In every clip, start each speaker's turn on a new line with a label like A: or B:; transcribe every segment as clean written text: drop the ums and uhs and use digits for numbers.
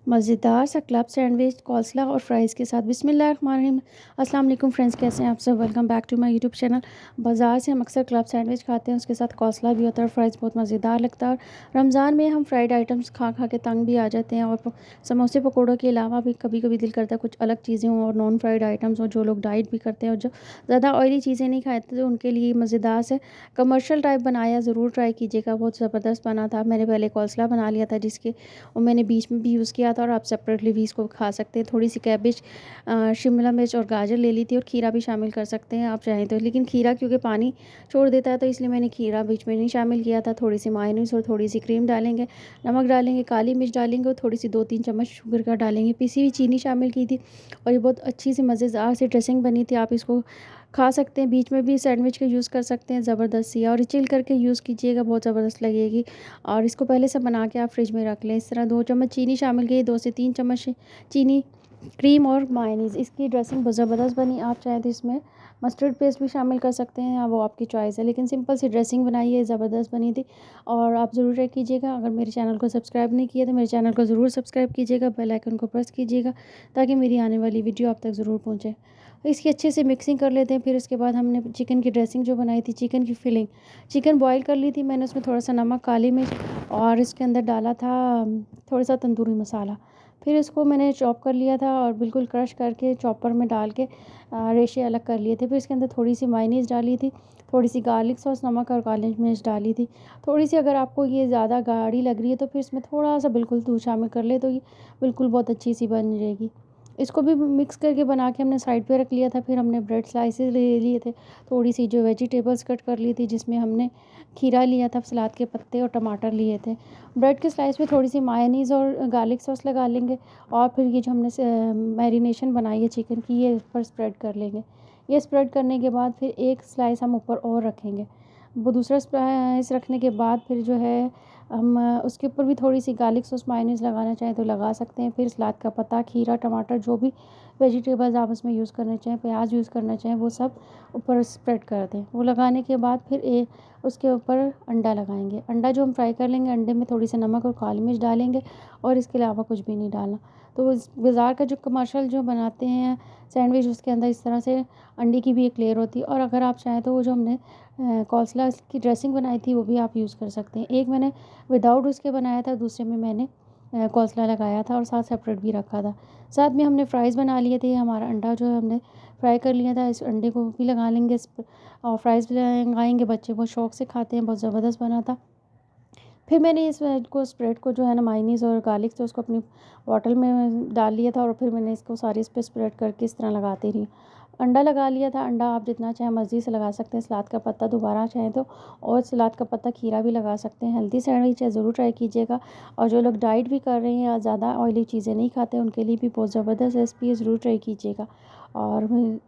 A: मज़ेदार सा club sandwich, कॉल्सला और फ्राइज़ के साथ। बिस्मिल्लाहिर्रहमानिर्रहीम। अस्सलाम वालेकुम फ्रेंड्स, कैसे हैं आप सब? Welcome back to my YouTube channel. बाज़ार से हम अक्सर क्लब सैंडविच खाते हैं, उसके साथ कॉल्सला भी होता है और फ्राइज़ बहुत मज़ेदार लगता है। और रमज़ान में हम फ्राइड आइटम्स खा खा के तंग भी आ जाते हैं, और समोसे पकौड़ों के अलावा भी कभी कभी दिल करता है कुछ अलग चीज़ें हों और नॉन फ्राइड आइटम्स हों। जो लोग डाइट भी करते हैं और जो ज़्यादा ऑयली चीज़ें नहीं खाते, तो उनके लिए मज़ेदार से कमर्शियल टाइप बनाया, ज़रूर ट्राई कीजिएगा। बहुत ज़बरदस्त बना था। मैंने पहले कॉल्सला बना लिया था, जिसके और मैंने बीच में भी यूज़ किया था, और आप सेपरेटली भी इसको खा सकते हैं। थोड़ी सी कैबेज, शिमला मिर्च और गाजर ले ली थी, और खीरा भी शामिल कर सकते हैं आप चाहें तो। लेकिन खीरा क्योंकि पानी छोड़ देता है, तो इसलिए मैंने खीरा बीच में नहीं शामिल किया था। थोड़ी सी मायोनीज़ और थोड़ी सी क्रीम डालेंगे, नमक डालेंगे, काली मिर्च डालेंगे, और थोड़ी सी 2-3 चम्मच शुगर का डालेंगे। पिसी हुई चीनी शामिल की थी, और ये बहुत अच्छी सी मज़ेदार सी ड्रेसिंग बनी थी। आप इसको खा सकते हैं, बीच में भी सैंडविच का यूज़ कर सकते हैं। ज़बरदस्त सी, और चिल करके यूज़ कीजिएगा, बहुत ज़बरदस्त लगेगी। और इसको पहले से बना के आप फ्रिज में रख लें। इस तरह 2 चम्मच चीनी शामिल की, 2 से 3 चम्मच चीनी, क्रीम और मायोनीज़। इसकी ड्रेसिंग बहुत ज़बरदस्त बनी। आप चाहें तो इसमें मस्टर्ड पेस्ट भी शामिल कर सकते हैं, वो आपकी चॉइस है। लेकिन सिंपल सी ड्रेसिंग बनाई है, ज़बरदस्त बनी थी। और आप ज़रूर ट्राई कीजिएगा। अगर मेरे चैनल को सब्सक्राइब नहीं किया तो मेरे चैनल को ज़रूर सब्सक्राइब कीजिएगा, बेल आइकन को प्रेस कीजिएगा, ताकि मेरी आने वाली वीडियो आप तक ज़रूर पहुँचे। इसकी अच्छे से मिक्सिंग कर लेते हैं। फिर उसके बाद हमने चिकन की ड्रेसिंग जो बनाई थी, चिकन की फिलिंग, चिकन बॉईल कर ली थी मैंने। उसमें थोड़ा सा नमक, काली मिर्च, और इसके अंदर डाला था थोड़ा सा तंदूरी मसाला। फिर इसको मैंने चॉप कर लिया था, और बिल्कुल क्रश करके चॉपर में डाल के रेशे अलग कर लिए थे। फिर इसके अंदर थोड़ी सी मायोनीज़ डाली थी, थोड़ी सी गार्लिक सॉस, नमक और काली मिर्च डाली थी। थोड़ी सी अगर आपको ये ज़्यादा गाढ़ी लग रही है, तो फिर इसमें थोड़ा सा बिल्कुल दूध शामिल कर ले, तो ये बिल्कुल बहुत अच्छी सी बन जाएगी। इसको भी मिक्स करके बना के हमने साइड पे रख लिया था। फिर हमने ब्रेड स्लाइसेस ले लिए थे, थोड़ी सी जो वेजिटेबल्स कट कर ली थी, जिसमें हमने खीरा लिया था, सलाद के पत्ते और टमाटर लिए थे। ब्रेड के स्लाइस में थोड़ी सी मायोनीज़ और गार्लिक सॉस लगा लेंगे, और फिर ये जो हमने मैरिनेशन बनाई है चिकन की, ये इस पर स्प्रेड कर लेंगे। ये स्प्रेड करने के बाद फिर एक स्लाइस हम ऊपर और रखेंगे। वो दूसरा स्लाइस रखने के बाद फिर जो है हम उसके ऊपर भी थोड़ी सी गार्लिक सॉस, मायोनीज़ लगाना चाहें तो लगा सकते हैं। फिर सलाद का पत्ता, खीरा, टमाटर, जो भी वेजिटेबल्स आप उसमें यूज़ करना चाहें, प्याज यूज़ करना चाहें, वो सब ऊपर स्प्रेड कर दें। वो लगाने के बाद फिर उसके ऊपर अंडा लगाएंगे। अंडा जो हम फ्राई कर लेंगे, अंडे में थोड़ी सी नमक और काली मिर्च डालेंगे, और इसके अलावा कुछ भी नहीं डालना। तो इस बाज़ार का जो कमर्शियल जो बनाते हैं सैंडविच, उसके अंदर इस तरह से अंडे की भी एक लेयर होती है। और अगर आप चाहें तो वो जो हमने कॉल्सला की ड्रेसिंग बनाई थी, वो भी आप यूज़ कर सकते हैं। एक मैंने विदाउट उसके बनाया था, दूसरे में मैंने कॉल्सला लगाया था, और साथ सेपरेट भी रखा था। साथ में हमने फ्राइज़ बना लिए थे। हमारा अंडा जो है हमने फ्राई कर लिया था, इस अंडे को भी लगा लेंगे इस पर, और फ्राइज़ भी लगाएंगे। बच्चे बहुत शौक से खाते हैं, बहुत ज़बरदस्त बना था। फिर मैंने इस को स्प्रेड को जो है ना, मायोनीज़ और गार्लिक से उसको अपनी बॉटल में डाल लिया था, और फिर मैंने इसको सारी इस पे स्प्रेड करके इस तरह लगाती रही। अंडा लगा लिया था। अंडा आप जितना चाहें मर्ज़ी से लगा सकते हैं। सलाद का पत्ता दोबारा चाहें तो, और सलाद का पत्ता, खीरा भी लगा सकते हैं। हेल्दी सैंडविच है, ज़रूर ट्राई कीजिएगा। और जो लोग डाइट भी कर रहे हैं या ज़्यादा ऑयली चीज़ें नहीं खाते, उनके लिए भी बहुत ज़बरदस्त रेसिपी है, ज़रूर ट्राई कीजिएगा। और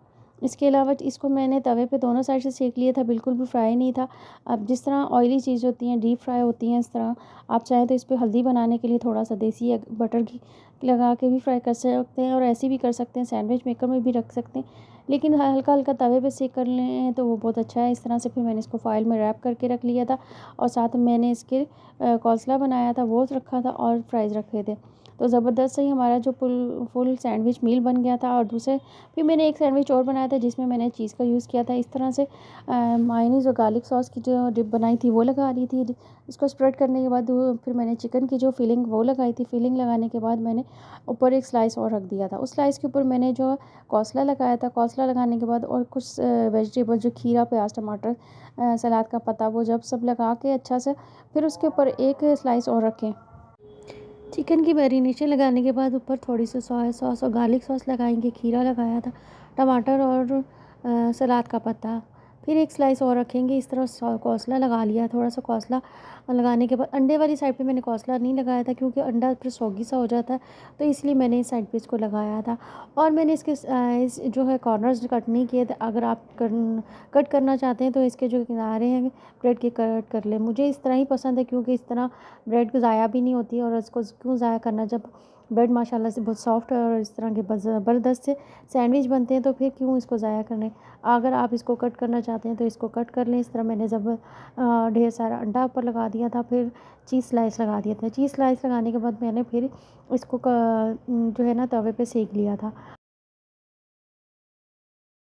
A: इसके अलावा इसको मैंने तवे पे दोनों साइड से सेक लिया था, बिल्कुल भी फ्राई नहीं था। अब जिस तरह ऑयली चीज़ होती हैं डीप फ्राई होती हैं, इस तरह आप चाहें तो इस पे हल्दी बनाने के लिए थोड़ा सा देसी या बटर घी लगा के भी फ्राई कर सकते हैं, और ऐसे भी कर सकते हैं, सैंडविच मेकर में भी रख सकते हैं। लेकिन हल्का हल्का तवे पे सेक कर लें तो वो बहुत अच्छा है। इस तरह से फिर मैंने इसको फॉइल में रैप करके रख लिया था, और साथ में मैंने इसके कौसला बनाया था, वो रखा था, और फ्राइज़ रखे थे। तो ज़बरदस्त सही हमारा जो फुल सैंडविच मील बन गया था। और दूसरे फिर मैंने एक सैंडविच और बनाया था, जिसमें मैंने चीज़ का यूज़ किया था। इस तरह से मायोनीज़ और गार्लिक सॉस की जो डिप बनाई थी, वो लगा ली थी। इसको स्प्रेड करने के बाद फिर मैंने चिकन की जो फिलिंग वो लगाई थी। फिलिंग लगाने के बाद मैंने ऊपर एक स्लाइस और रख दिया था। उस स्लाइस के ऊपर मैंने जो कौसला लगाया था, कौसला लगाने के बाद और कुछ वेजिटेबल जो खीरा, प्याज, टमाटर, सलाद का पत्ता, वो जब सब लगा के अच्छा से, फिर उसके ऊपर एक स्लाइस और रखें। चिकन की मैरिनेशन लगाने के बाद ऊपर थोड़ी सी सोया सॉस और गार्लिक सॉस लगाएंगे। खीरा लगाया था, टमाटर और सलाद का पत्ता, फिर एक स्लाइस और रखेंगे। इस तरह कौसला लगा लिया। थोड़ा सा कौसला लगाने के बाद अंडे वाली साइड पे मैंने कौसला नहीं लगाया था, क्योंकि अंडा फिर सौगी सा हो जाता है, तो इसलिए मैंने इस साइड पे इसको लगाया था। और मैंने इसके इस जो है कॉर्नर्स कट नहीं किए थे। अगर आप कट करना चाहते हैं तो इसके जो किनारे हैं ब्रेड के कट कर लें। मुझे इस तरह ही पसंद है, क्योंकि इस तरह ब्रेड को ज़ाया भी नहीं होती है, और इसको क्यों ज़ाया करना, जब ब्रेड माशाल्लाह से बहुत सॉफ्ट है और इस तरह के ज़बरदस्त से सैंडविच बनते हैं, तो फिर क्यों इसको ज़ाया करने। अगर आप इसको कट करना चाहते हैं तो इसको कट कर लें। इस तरह मैंने जब ढेर सारा अंडा ऊपर लगा दिया था, फिर चीज़ स्लाइस लगा दिया था। चीज़ स्लाइस लगाने के बाद मैंने फिर इसको जो है ना तवे पे सेक लिया था।